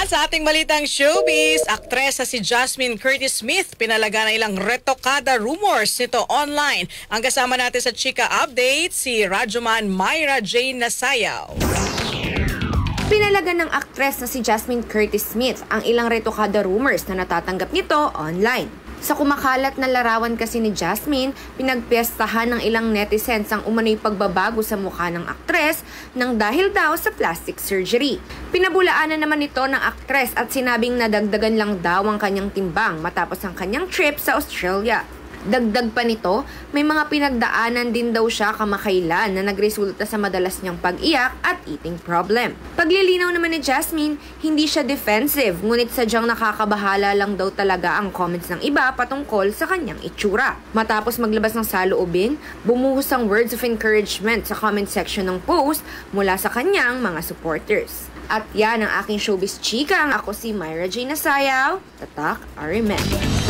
Sa ating balitang showbiz, aktres na si Jasmine Curtis Smith pinalaga na ilang retokada rumors nito online. Ang kasama natin sa Chika Update, si Radyoman Myra Jane Nasayaw. Pinalaga ng aktres na si Jasmine Curtis Smith ang ilang retokada rumors na natatanggap nito online. Sa kumakalat na larawan kasi ni Jasmine, pinagpiestahan ng ilang netizens ang umano'y pagbabago sa mukha ng aktres nang dahil daw sa plastic surgery. Pinabulaanan naman ito ng aktres at sinabing nadagdagan lang daw ang kanyang timbang matapos ang kanyang trip sa Australia. Dagdag pa nito, may mga pinagdaanan din daw siya kamakailan na nagresulta sa madalas niyang pag-iyak at eating problem. Paglilinaw naman ni Jasmine, hindi siya defensive, ngunit sadyang nakakabahala lang daw talaga ang comments ng iba patungkol sa kanyang itsura. Matapos maglabas ng saloobin, bumuhos ang words of encouragement sa comment section ng post mula sa kanyang mga supporters. At yan ang aking showbiz chika. Ako si Myra Jane Nasayaw, Tatak RMN.